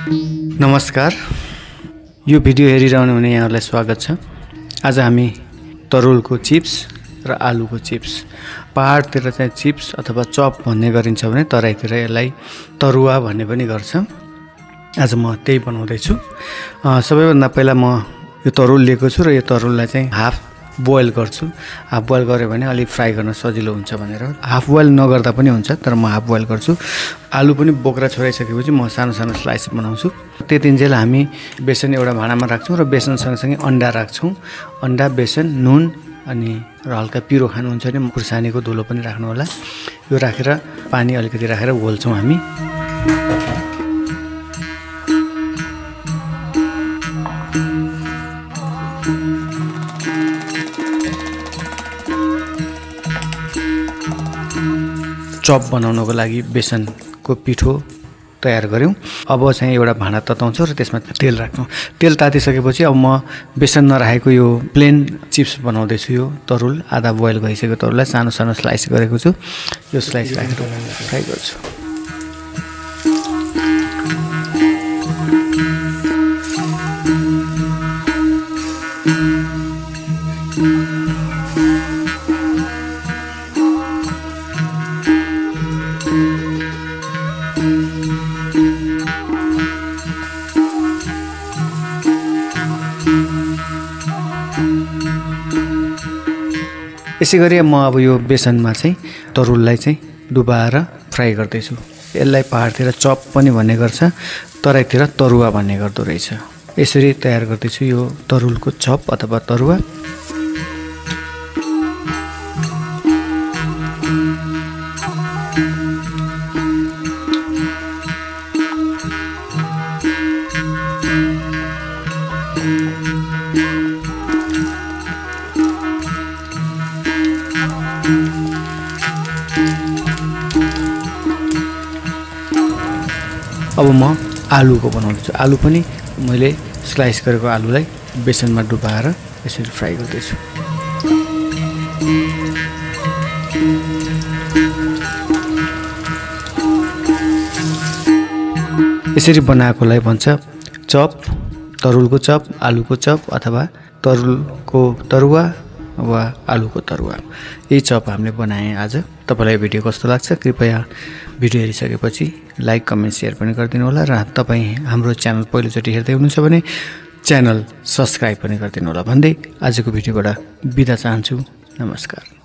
नमस्कार, यो भिडियो हेरिरहनु हुने यहाँहरूलाई स्वागत छ। आज हामी तरुलको चिप्स र आलुको चिप्स, पहाडतिर चाहिँ चिप्स अथवा चप भन्ने गरिन्छ भने तराईतिर यसलाई तरुवा भन्ने पनि गर्छ। आज म त्यही बनाउँदैछु। सबैभन्दा पहिला म यो तरुल लिएको छु र यो तरुललाई चाहिँ हाफ बोइल गर्छु। हाफ बोइल गऱ्यो भने अलि फ्राई गर्न सजिलो हुन्छ भनेर हाफ बोइल नगर्दा पनि हुन्छ, तर म हाफ बोइल गर्छु। आलु पनि बोक्रा छोडाइसकेपछि म सानो सानो स्लाइस बनाउँछु। त्यतिन्जेल हामी बेसन एउटा भाँडामा राख्छौँ र बेसन सँगसँगै अन्डा राख्छौँ। अन्डा, बेसन, नुन अनि र हल्का पिरो खानुहुन्छ भने खुर्सानीको धुलो पनि राख्नु होला। यो राखेर पानी अलिकति राखेर घोल्छौँ हामी। चप बनाउनको लागि बेसनको पिठो तयार गऱ्यौँ। अब चाहिँ एउटा भाँडा तताउँछौँ र त्यसमा तेल राख्छौँ। तेल तातिसकेपछि अब म बेसन नराखेको यो प्लेन चिप्स बनाउँदैछु। यो तरुल आधा बोइल भइसकेको तरुललाई सानो सानो स्लाइस गरेको छु। यो स्लाइस राखेर फ्राई गर्छु। यसै गरी म अब यो बेसनमा चाहिँ तरुललाई चाहिँ डुबाएर फ्राई गर्दैछु। यसलाई पहाडतिर चप पनि भन्ने गर्छ, तराईतिर तरुवा भन्ने गर्दो रहेछ। यसरी तयार गर्दैछु यो तरुलको चप अथवा तरुवा। अब म आलुको बनाउँदैछु। आलु पनि मैले स्लाइस गरेको आलुलाई बेसनमा डुबाएर यसरी फ्राई गर्दैछु। यसरी बनाएकोलाई भन्छ चप, तरुलको चप, आलुको चप अथवा तरुलको तरुवा वा आलुको तरुवा। यही चप हामीले बनाएँ आज। तपाईँलाई भिडियो कस्तो लाग्छ कृपया भिडियो हेरिसकेपछि लाइक, कमेन्ट, सेयर पनि गरिदिनु होला र तपाईँ हाम्रो च्यानल पहिलोचोटि हेर्दै हुनुहुन्छ भने च्यानल सब्सक्राइब पनि गरिदिनु होला भन्दै आजको भिडियोबाट बिदा चाहन्छु। नमस्कार।